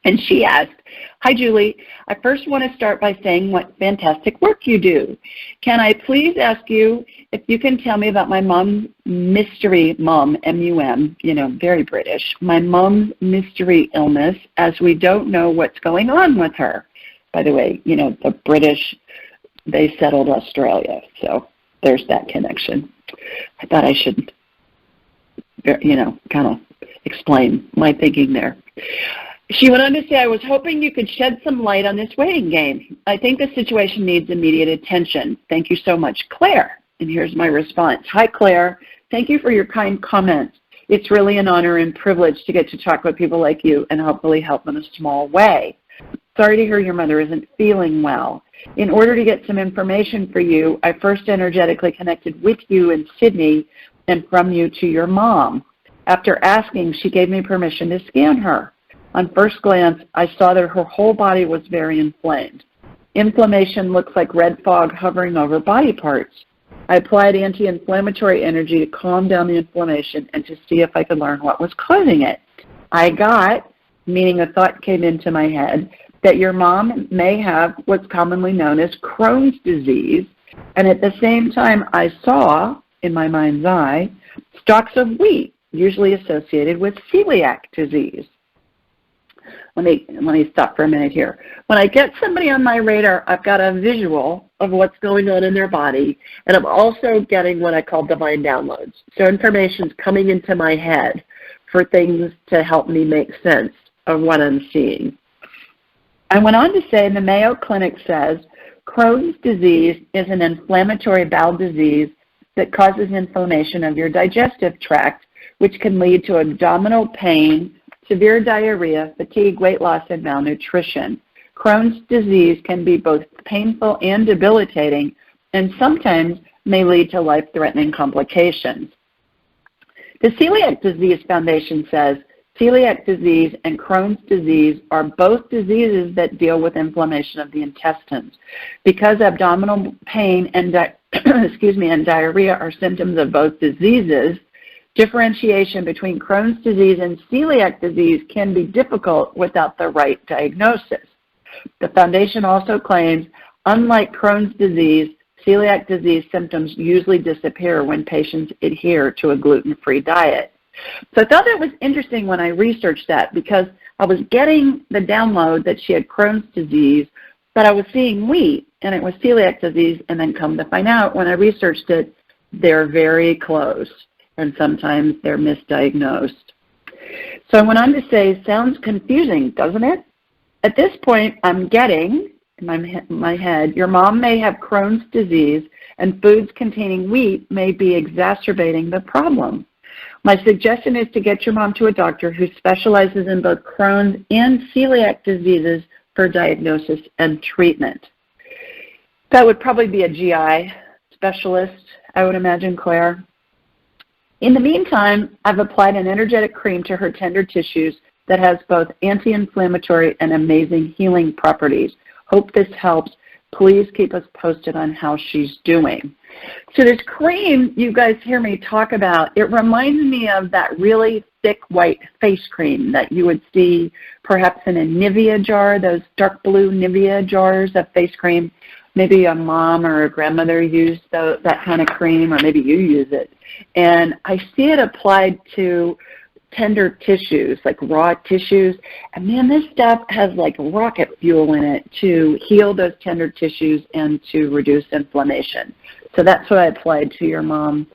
B: And she asked, hi, Julie. I first want to start by saying what fantastic work you do. Can I please ask you if you can tell me about my mom's mystery, M-U-M, very British, my mom's mystery illness, as we don't know what's going on with her. By the way, the British, they settled Australia, so there's that connection. I thought I should, kind of explain my thinking there. She went on to say, I was hoping you could shed some light on this waiting game. I think the situation needs immediate attention. Thank you so much, Claire. And here's my response. Hi, Claire. Thank you for your kind comments. It's really an honor and privilege to get to talk with people like you and hopefully help in a small way. Sorry to hear your mother isn't feeling well. In order to get some information for you, I first energetically connected with you in Sydney and from you to your mom. After asking, she gave me permission to scan her. On first glance, I saw that her whole body was very inflamed. Inflammation looks like red fog hovering over body parts. I applied anti-inflammatory energy to calm down the inflammation and to see if I could learn what was causing it. I got, meaning a thought came into my head, that your mom may have what's commonly known as Crohn's disease, and at the same time I saw, in my mind's eye, stalks of wheat, usually associated with celiac disease. Let me stop for a minute here. When I get somebody on my radar, I've got a visual of what's going on in their body, and I'm also getting what I call divine downloads. So information's coming into my head for things to help me make sense of what I'm seeing. I went on to say, the Mayo Clinic says, Crohn's disease is an inflammatory bowel disease that causes inflammation of your digestive tract, which can lead to abdominal pain, severe diarrhea, fatigue, weight loss, and malnutrition. Crohn's disease can be both painful and debilitating, and sometimes may lead to life-threatening complications. The Celiac Disease Foundation says celiac disease and Crohn's disease are both diseases that deal with inflammation of the intestines. Because abdominal pain and diarrhea are symptoms of both diseases, differentiation between Crohn's disease and celiac disease can be difficult without the right diagnosis. The foundation also claims, unlike Crohn's disease, celiac disease symptoms usually disappear when patients adhere to a gluten-free diet. So I thought it was interesting when I researched that, because I was getting the download that she had Crohn's disease, but I was seeing wheat and it was celiac disease, and then come to find out when I researched it, they're very close, and sometimes they're misdiagnosed. So I went on to say, sounds confusing, doesn't it? At this point, I'm getting, in my head, your mom may have Crohn's disease, and foods containing wheat may be exacerbating the problem. My suggestion is to get your mom to a doctor who specializes in both Crohn's and celiac diseases for diagnosis and treatment. That would probably be a GI specialist, I would imagine, Claire. In the meantime, I've applied an energetic cream to her tender tissues that has both anti-inflammatory and amazing healing properties. Hope this helps. Please keep us posted on how she's doing. So this cream you guys hear me talk about, it reminds me of that really thick white face cream that you would see perhaps in a Nivea jar, those dark blue Nivea jars of face cream. Maybe a mom or a grandmother used that kind of cream, or maybe you use it. And I see it applied to tender tissues, like raw tissues. And man, this stuff has like rocket fuel in it to heal those tender tissues and to reduce inflammation. So that's what I applied to your mom's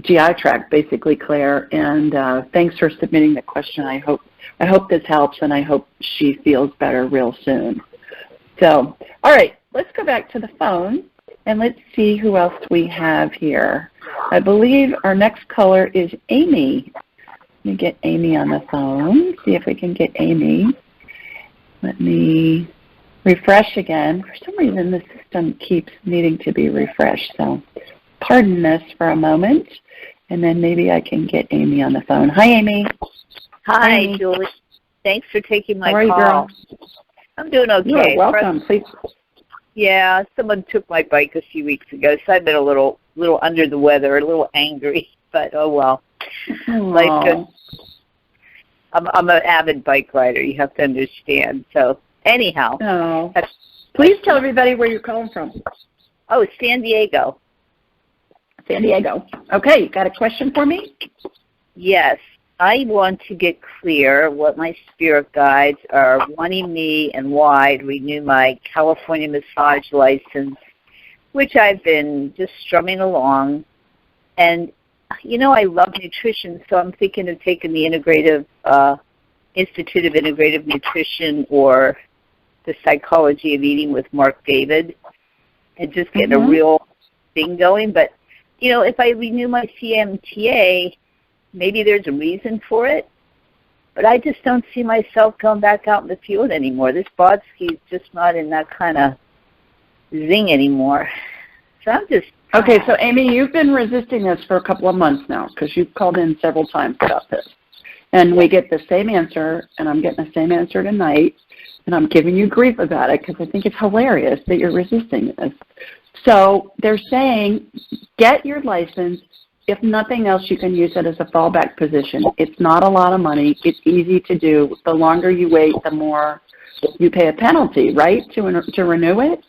B: GI tract, basically, Claire. And thanks for submitting the question. I hope this helps, and I hope she feels better real soon. So, all right, let's go back to the phone, and let's see who else we have here. I believe our next caller is Amy. Let me get Amy on the phone, see if we can get Amy. Let me refresh again. For some reason, the system keeps needing to be refreshed, so pardon this for a moment, and then maybe I can get Amy on the phone. Hi, Amy.
I: Hi, Amy. Julie. Thanks for taking my
B: call. How are you, girl?
I: I'm doing okay.
B: You're welcome. Please.
I: Yeah, someone took my bike a few weeks ago, so I've been a little under the weather, a little angry, but oh well. Life goes. I'm an avid bike rider, you have to understand. So anyhow.
B: Oh. Please tell everybody where you're calling from.
I: Oh, San Diego.
B: San Diego. Okay, you got a question for me?
I: Yes. I want to get clear what my spirit guides are wanting me and why to renew my California massage license, which I've been just strumming along. And, you know, I love nutrition, so I'm thinking of taking the Institute of Integrative Nutrition or the Psychology of Eating with Mark David and just getting a real thing going. But, you know, if I renew my CMTA, maybe there's a reason for it, but I just don't see myself going back out in the field anymore. This Brodsky is just not in that kind of zing anymore. So I'm just...
B: Okay, so Amy, you've been resisting this for a couple of months now because you've called in several times about this. And we get the same answer, and I'm getting the same answer tonight, and I'm giving you grief about it because I think it's hilarious that you're resisting this. So they're saying, get your license. If nothing else, you can use it as a fallback position. It's not a lot of money. It's easy to do. The longer you wait, the more you pay a penalty, right, to renew it?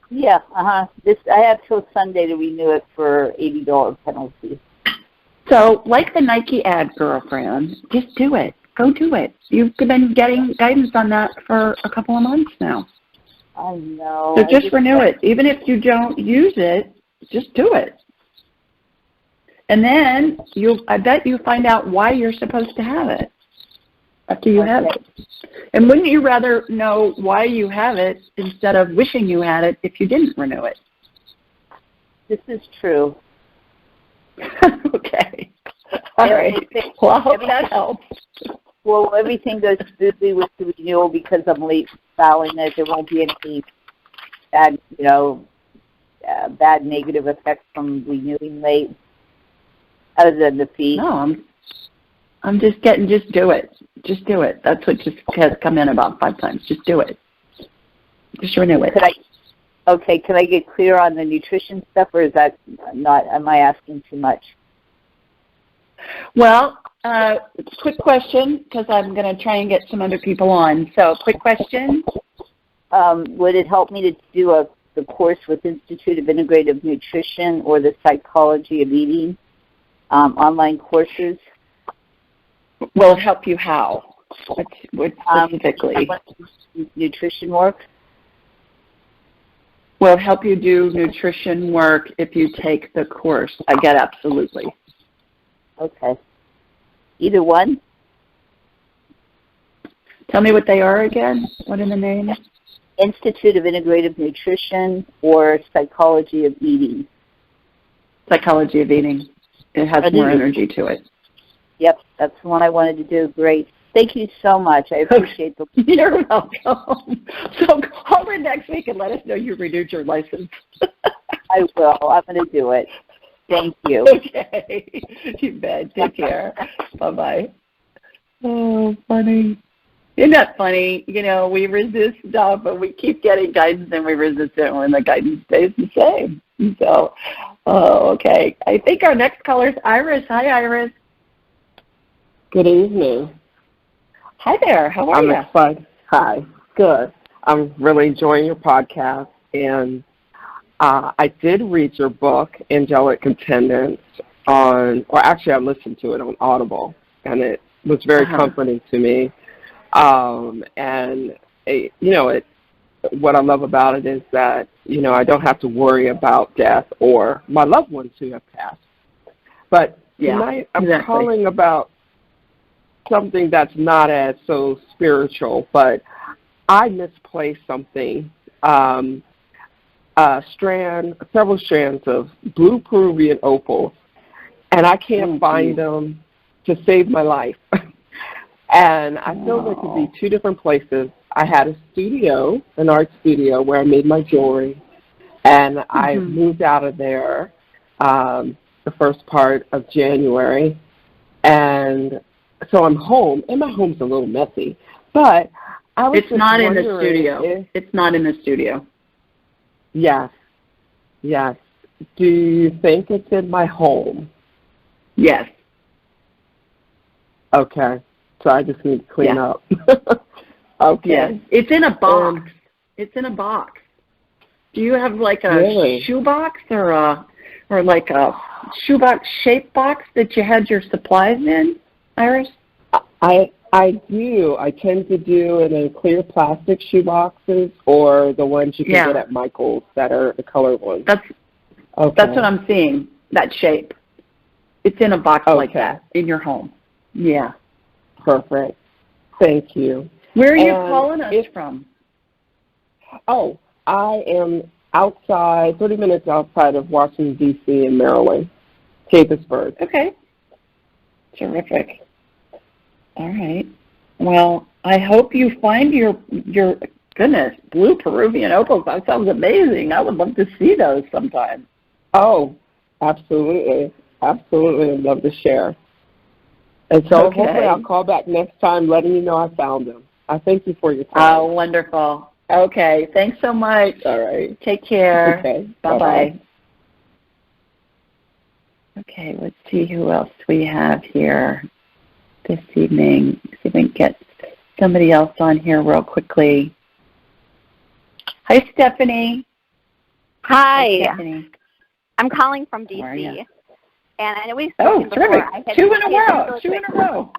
I: Yeah, I have till Sunday to renew it for $80 penalty.
B: So, like the Nike ad, girlfriend, just do it. Go do it. You've been getting guidance on that for a couple of months now.
I: I know.
B: So just renew it. Even if you don't use it, just do it. And then I bet you find out why you're supposed to have it after you have it. And wouldn't you rather know why you have it instead of wishing you had it if you didn't renew it?
I: This is true.
B: Okay. All right. Well, I hope that helps.
I: Well, everything goes smoothly with the renewal because I'm late filing it. There won't be any bad, bad negative effects from renewing late, other than the fee.
B: No, I'm just do it. Just do it. That's what just has come in about 5 times. Just do it. Just renew it.
I: Can I get clear on the nutrition stuff, or is that not, am I asking too much?
B: Well, quick question, because I'm going to try and get some other people on. So, quick question.
I: Would it help me to do the course with Institute of Integrative Nutrition or the Psychology of Eating online courses?
B: Will it help you how? What specifically?
I: Nutrition work.
B: Will it help you do nutrition work if you take the course? I get absolutely.
I: Okay. Either one?
B: Tell me what they are again. What are the names?
I: Institute of Integrative Nutrition or Psychology of Eating.
B: Psychology of Eating. It has more energy to it.
I: Yep, that's the one I wanted to do. Great. Thank you so much. I appreciate the...
B: You're welcome. So call in next week and let us know you renewed your license.
I: I will. I'm going to do it. Thank you.
B: Okay. You bet. Take care. Bye-bye. Oh, funny. Isn't that funny? We resist stuff, but we keep getting guidance and we resist it when the guidance stays the same. So, okay. I think our next caller is Iris. Hi, Iris.
J: Good evening.
B: Hi there. How are you?
J: I'm excited. Hi. Good. I'm really enjoying your podcast, and I did read your book, Angelic Attendants, I listened to it on Audible, and it was very comforting to me. What I love about it is that, I don't have to worry about death or my loved ones who have passed. But tonight I'm calling about something that's not as so spiritual, but I misplaced something, several strands of blue Peruvian opals, and I can't find them to save my life. And I feel there could be 2 different places. I had a studio, an art studio, where I made my jewelry, and I moved out of there the first part of January, and so I'm home, and my home's a little messy, but I was
B: It's not in the studio. It's not in the studio.
J: Yes. Do you think it's in my home?
B: Yes.
J: Okay. So I just need to clean up. Okay.
B: Yes. It's in a box. It's in a box. Do you have like a shoebox or like a shoebox shaped box that you had your supplies in, Iris?
J: I do. I tend to do it in clear plastic shoe boxes or the ones you can get at Michael's that are the colored ones.
B: That's what I'm seeing, that shape. It's in a box like that in your home. Yeah.
J: Perfect. Thank you.
B: Where are you calling us from?
J: Oh, I am outside, 30 minutes outside of Washington, D.C. in Maryland, Gaithersburg.
B: Okay. Terrific. All right. Well, I hope you find your goodness, blue Peruvian opals. That sounds amazing. I would love to see those sometime.
J: Oh, absolutely. Absolutely. I'd love to share. And so hopefully I'll call back next time letting you know I found them. I thank you for your time.
B: Oh, wonderful. Okay. Thanks so much.
J: All right.
B: Take care.
J: Okay.
B: Bye-bye. Okay, let's see who else we have here this evening. See if we can get somebody else on here real quickly. Hi, Stephanie.
K: Hi.
B: Stephanie.
K: I'm calling from D.C. And I know we've
B: spoken
K: before.
B: Terrific. Two in a row.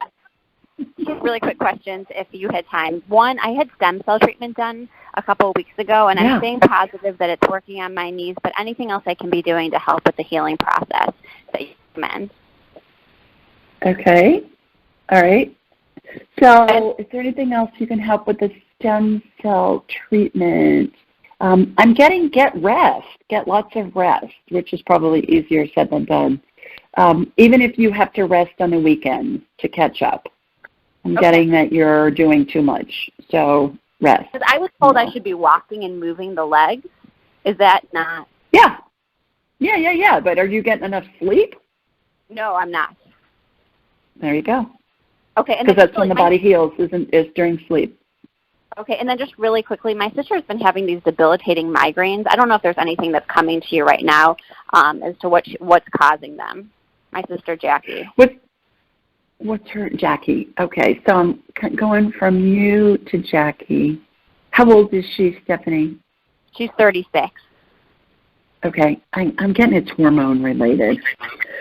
K: Two really quick questions if you had time. One, I had stem cell treatment done a couple of weeks ago, and I'm staying positive that it's working on my knees, but anything else I can be doing to help with the healing process that you recommend?
B: Okay. All right. So is there anything else you can help with the stem cell treatment? I'm getting get rest, get lots of rest, which is probably easier said than done, even if you have to rest on the weekends to catch up. I'm getting that you're doing too much, so rest.
K: I was told I should be walking and moving the legs. Is that not?
B: Yeah. But are you getting enough sleep?
K: No, I'm not.
B: There you go.
K: Okay.
B: Because that's when the body heals, is during sleep.
K: Okay, and then just really quickly, my sister's been having these debilitating migraines. I don't know if there's anything that's coming to you right now as to what's causing them. My sister, Jackie.
B: What's her, Jackie? Okay, so I'm going from you to Jackie. How old is she, Stephanie?
K: She's 36.
B: Okay, I'm getting it's hormone related.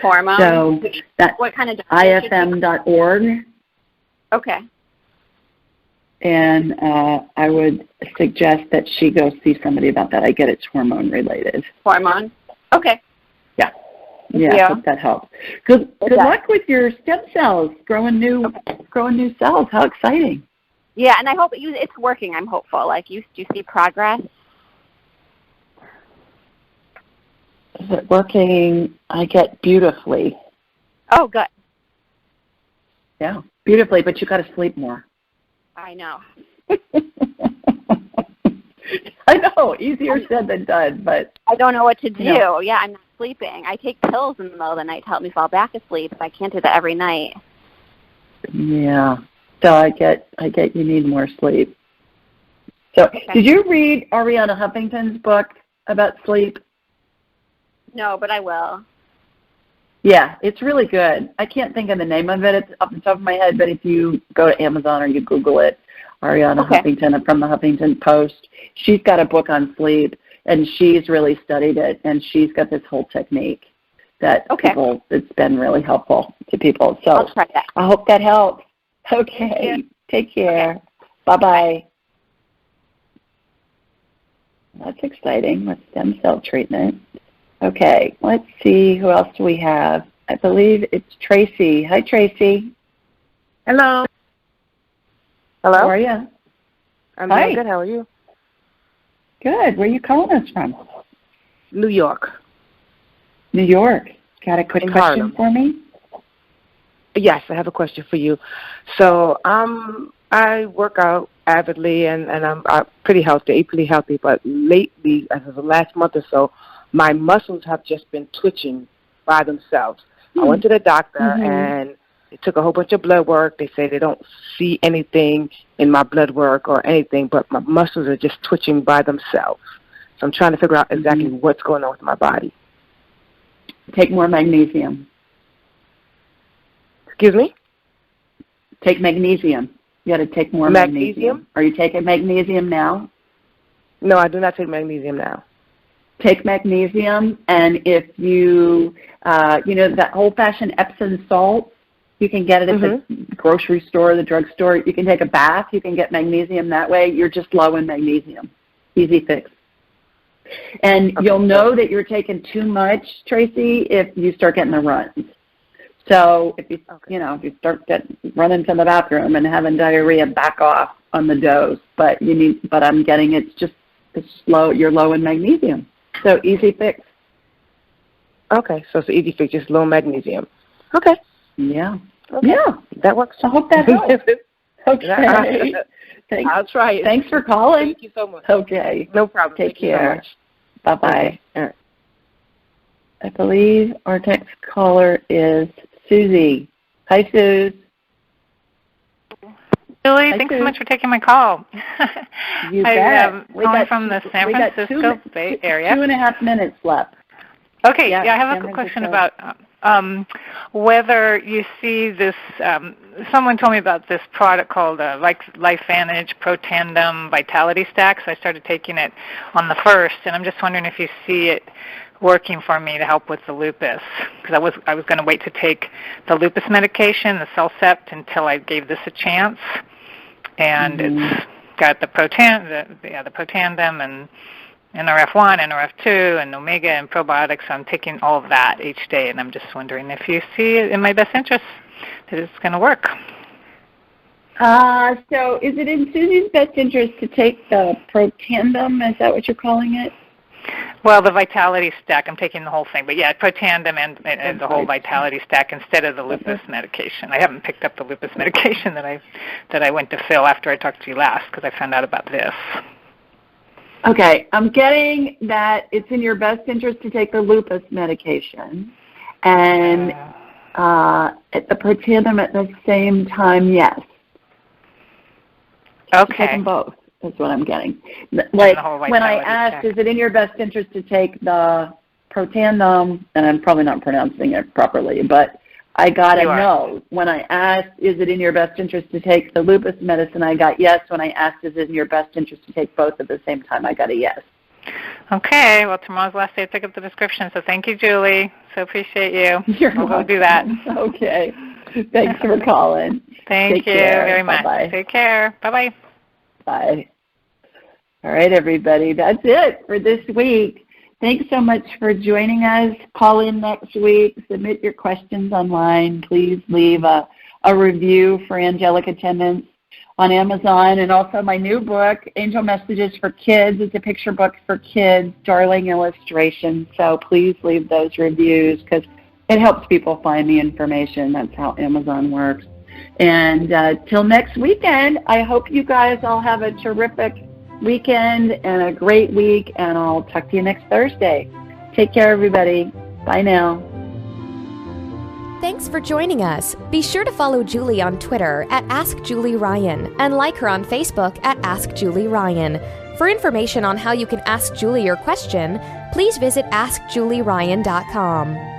K: Hormone?
B: So that's
K: what kind of
B: ifm.org.
K: Okay.
B: And I would suggest that she go see somebody about that. I get it's hormone related.
K: Hormone? Okay.
B: Yeah, I hope that helps. Good luck with your stem cells, growing new cells. How exciting.
K: Yeah, and I hope it's working. I'm hopeful. Like, do you see progress?
B: Is it working? I get beautifully.
K: Oh, good.
B: Yeah, beautifully, but you got to sleep more.
K: I know.
B: I know, easier said than done, but
K: I don't know what to do. Yeah, I'm not sleeping. I take pills in the middle of the night to help me fall back asleep, but I can't do that every night.
B: Yeah. So I get you need more sleep. So Did you read Ariana Huffington's book about sleep?
K: No, but I will.
B: Yeah, it's really good. I can't think of the name of it. It's off the top of my head, but if you go to Amazon or you Google it, Ariana Huffington from the Huffington Post, she's got a book on sleep, and she's really studied it, and she's got this whole technique that it's been really helpful to people. So
K: I'll try that.
B: I hope that helps. Okay. Take care. Okay. Bye-bye. That's exciting with stem cell treatment. Okay, let's see who else do we have. I believe it's Tracy. Hi, Tracy.
L: Hello.
B: Hello. How are you?
L: I'm doing good. How are you?
B: Good. Where are you calling us from?
L: New York.
B: New York. Got a quick question
L: Harlem.
B: for me?
L: Yes, I have a question for you. So I work out avidly, and I'm pretty healthy, eat pretty healthy, but lately, as of the last month or so, my muscles have just been twitching by themselves. I went to the doctor, and they took a whole bunch of blood work. They say they don't see anything in my blood work or anything, but my muscles are just twitching by themselves. So I'm trying to figure out exactly what's going on with my body.
B: Take more magnesium.
L: Excuse me?
B: Take magnesium. You got to take more magnesium. Are you taking magnesium now?
L: No, I do not take magnesium now.
B: Take magnesium, and if you, that old-fashioned Epsom salt, you can get it at the grocery store, the drugstore. You can take a bath. You can get magnesium that way. You're just low in magnesium. Easy fix. And you'll know that you're taking too much, Tracy, if you start getting the runs. So if you, if you start running to the bathroom and having diarrhea, back off on the dose. But I'm getting it's low. You're low in magnesium. So easy fix.
L: Okay, so it's an easy fix, just low magnesium. Okay.
B: Yeah.
L: Okay.
B: Yeah.
L: That works.
B: I hope that helps. Okay. Thanks.
L: I'll try it.
B: Thanks for calling.
L: Thank you so much.
B: Okay.
L: No problem.
B: Take
L: Thank
B: care.
L: So
B: bye-bye.
L: Okay. All right.
B: I believe our next caller is Susie. Hi, Suze.
M: Julie, thanks so much for taking my call.
B: You bet.
M: I'm calling from the San Francisco Bay Area.
B: 2.5 minutes left.
M: Okay, I have a question about whether you see this, someone told me about this product called LifeVantage Protandim Vitality Stack, so I started taking it on the 1st, and I'm just wondering if you see it working for me to help with the lupus, because I was going to wait to take the lupus medication, the Cellcept, until I gave this a chance, and it's got the Protandim and NRF1, NRF2, and Omega and probiotics. So I'm taking all of that each day, and I'm just wondering if you see it in my best interest that it's going to work.
B: So is it in Susie's best interest to take the Protandim? Is that what you're calling it?
M: Well, the Vitality Stack, I'm taking the whole thing. But yeah, Protandim and the whole Vitality Stack instead of the lupus medication. I haven't picked up the lupus medication that I went to fill after I talked to you last, because I found out about this.
B: Okay, I'm getting that it's in your best interest to take the lupus medication, and the Protandim at the same time, yes.
M: Okay.
B: Take them both is what I'm getting. Like when I asked, is it in your best interest to take the Protandim, and I'm probably not pronouncing it properly, but I got a no. When I asked, is it in your best interest to take the lupus medicine, I got yes. When I asked, is it in your best interest to take both at the same time, I got a yes.
M: Okay. Well, tomorrow's the last day to pick up the prescription, so thank you, Julie. So appreciate you.
B: I'll
M: go do that.
B: Okay. Thanks for calling.
M: Thank you very much.
B: Bye-bye.
M: Take care. Bye-bye.
B: Bye. All right, everybody. That's it for this week. Thanks so much for joining us. Call in next week. Submit your questions online. Please leave a review for Angelic Attendance on Amazon. And also my new book, Angel Messages for Kids. It's a picture book for kids, darling illustrations. So please leave those reviews because it helps people find the information. That's how Amazon works. And till next weekend, I hope you guys all have a terrific weekend and a great week, and I'll talk to you next Thursday. Take care, everybody. Bye now.
A: Thanks for joining us. Be sure to follow Julie on Twitter at AskJulieRyan and like her on Facebook at AskJulieRyan. For information on how you can ask Julie your question, please visit AskJulieRyan.com.